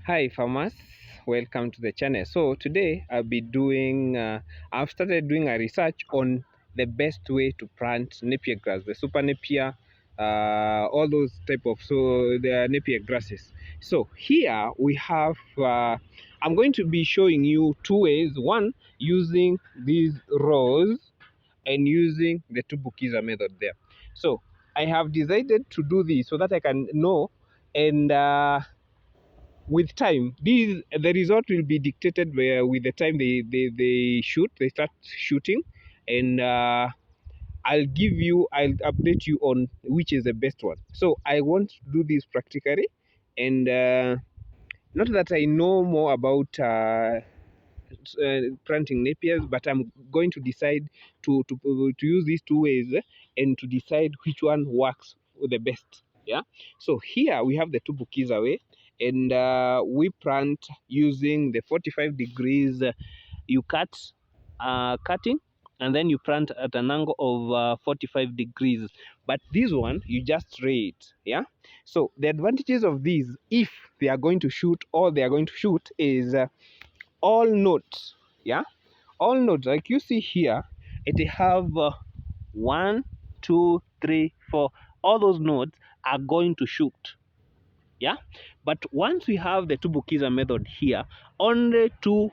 Hi farmers, welcome to the channel. So today I've started doing a research on the best way to plant Napier grass, the super Napier, all those type of, so the Napier grasses. So here we have, I'm going to be showing you two ways. One, using these rows and using the Tumbukiza method there. So I have decided to do this so that I can know, and with time the result will be dictated with the time they start shooting, and I'll update you on which is the best one. So I want to do this practically, and not that I know more about planting Napiers, but I'm going to decide to use these two ways, and to decide which one works the best. Yeah. So here we have the Tumbukiza way, and we plant using the 45 degrees. You cutting, and then you plant at an angle of 45 degrees. But this one you just spray it. Yeah. So the advantages of these, if they are going to shoot, all they are going to shoot is all nodes. Yeah, all nodes like you see here, it have 1 2 3 4, all those nodes are going to shoot. Yeah, but once we have the Tumbukiza method here, only 2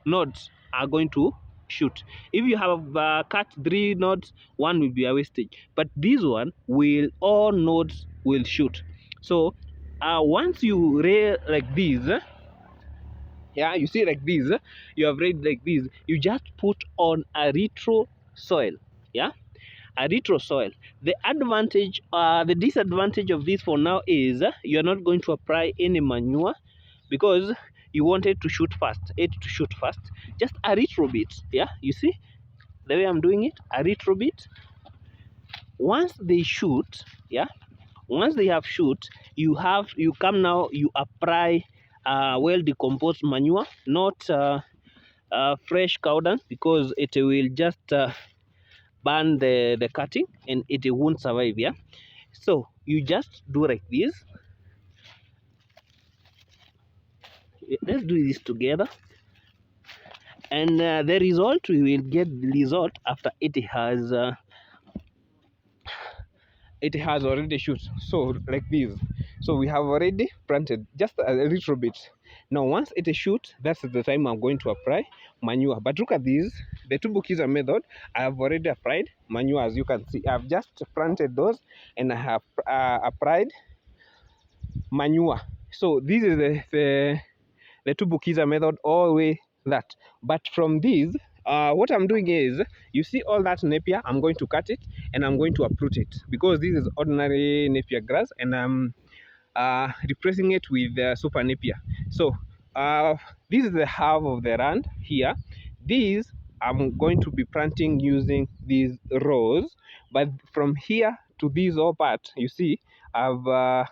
nodes are going to shoot. If you have cut 3 nodes, 1 will be a wastage, but this one will, all nodes will shoot. So once you lay like this, yeah, you see like this, you have read like this, you just put on a retro soil. Yeah, a retro soil. The advantage, the disadvantage of this for now is you're not going to apply any manure, because you want it to shoot fast. Just a retro bit. Yeah, you see the way I'm doing it, a retro bit. Once they shoot, yeah, once they have shoot, you come now, you apply well decomposed manure, not fresh cow dung, because it will just burn the cutting and it won't survive. Yeah, so you just do like this. Let's do this together, and the result, we will get the result after it has already shoot. So like this, so we have already planted just a little bit. Now once it is shoot, that's the time I'm going to apply manure. But look at this, the Tumbukiza method, I have already applied manure. As you can see, I've just planted those and I have applied manure. So this is the Tumbukiza method, all the way that. But from this, what I'm doing is, you see all that Napier, I'm going to cut it and I'm going to uproot it, because this is ordinary Napier grass, and I'm replacing it with super Napier. So this is the half of the land here. These I'm going to be planting using these rows, but from here to this all part, you see, I've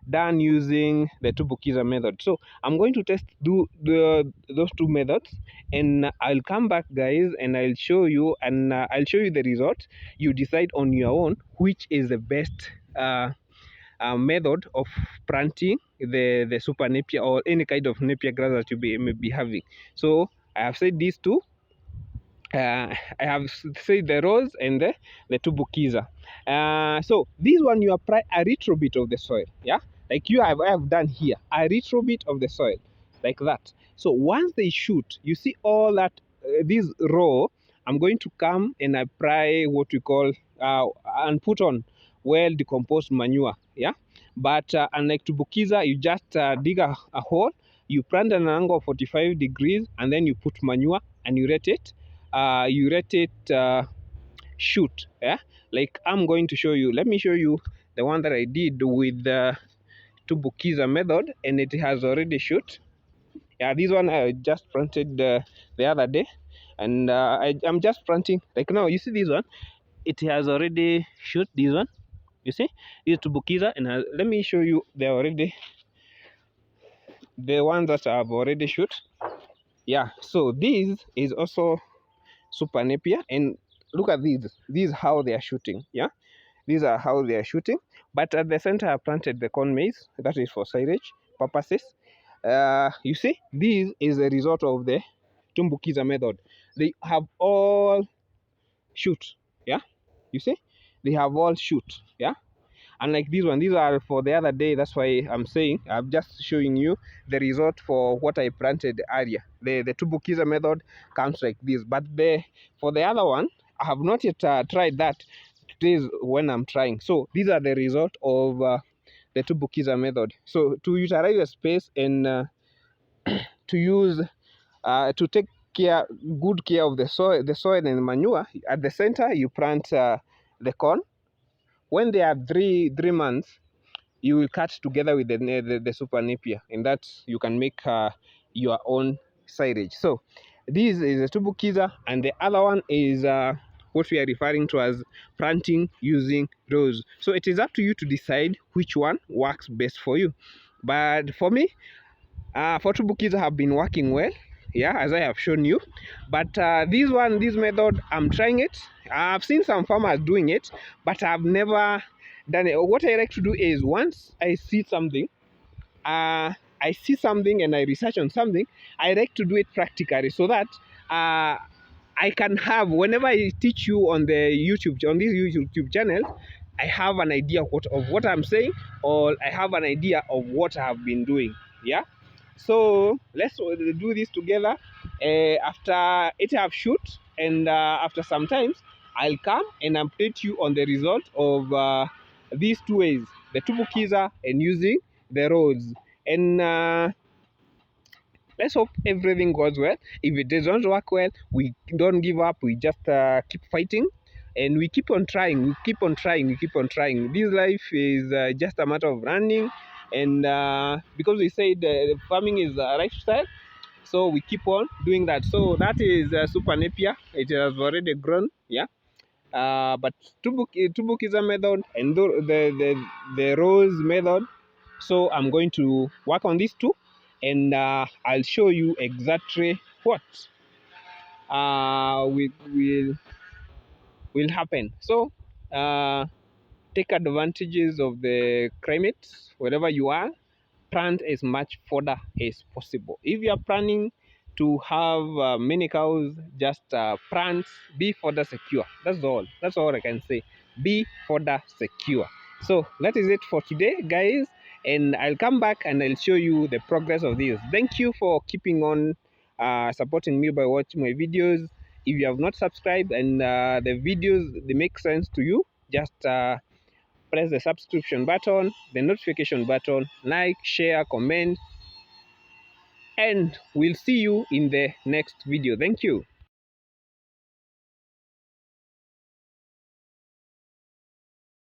done using the Tumbukiza method. So I'm going to test those two methods, and I'll come back, guys, and I'll show you, and I'll show you the result. You decide on your own which is the best method of planting the super Napier, or any kind of Napier grass that you may be having. So I have said these two. I have said the rose and the Tumbukiza. So this one, you apply a little bit of the soil. Yeah, like I have done here, a little bit of the soil, like that. So once they shoot, you see all that, this row, I'm going to come and apply what we call and put on well decomposed manure. Yeah, but unlike Tumbukiza, you just dig a hole, you plant at an angle of 45 degrees, and then you put manure and you rate it. Shoot. Yeah, like I'm going to show you. Let me show you the one that I did with the Tumbukiza method, and it has already shoot. Yeah, this one I just planted the other day, and I'm just planting like now. You see this one, it has already shoot. This one, you see, this Tumbukiza, and let me show you the ones that I've already shoot. Yeah, so this is also super Napier, and look at these how they are shooting. Yeah, these are how they are shooting. But at the center I planted the corn maize, that is for silage purposes. You see, this is a result of the Tumbukiza method. They have all shoot, yeah. You see, they have all shoot, yeah. Unlike this one, these are for the other day. That's why I'm saying I'm just showing you the result for what I planted earlier. The Tumbukiza method comes like this, but for the other one, I have not yet tried that. Today is when I'm trying. So these are the result of the Tumbukiza method. So to utilize the space and to use to take good care of the soil and manure. At the center, you plant the corn. When they are three months, you will cut together with the super napier, and that you can make your own silage. So this is a Tumbukiza, and the other one is what we are referring to as planting using rows. So it is up to you to decide which one works best for you. But for me, for Tumbukiza have been working well, yeah, as I have shown you. But this method, I'm trying it. I've seen some farmers doing it, but I've never done it. What I like to do is once I see something, and I research on something, I like to do it practically so that I can have, whenever I teach you on the on this YouTube channel, I have an idea of what I'm saying, or I have an idea of what I have been doing. Yeah. So let's do this together. After it have shoot, and after some times, I'll come and update you on the result of these two ways: the Tumbukiza and using the roads. And let's hope everything goes well. If it doesn't work well, we don't give up. We just keep fighting, and we keep on trying. We keep on trying. We keep on trying. This life is just a matter of running, and because we said farming is a lifestyle, so we keep on doing that. So that is super napier. It has already grown, yeah. But Tumbukiza method and the rose method. So I'm going to work on these two, and I'll show you exactly what will happen. So take advantages of the climate wherever you are. Plant as much fodder as possible. If you are planning to have many cows, just plant, be fodder secure. That's all. That's all I can say. Be fodder secure. So that is it for today, guys. And I'll come back and I'll show you the progress of this. Thank you for keeping on supporting me by watching my videos. If you have not subscribed and the videos they make sense to you, just press the subscription button, the notification button, like, share, comment, and we'll see you in the next video. Thank you.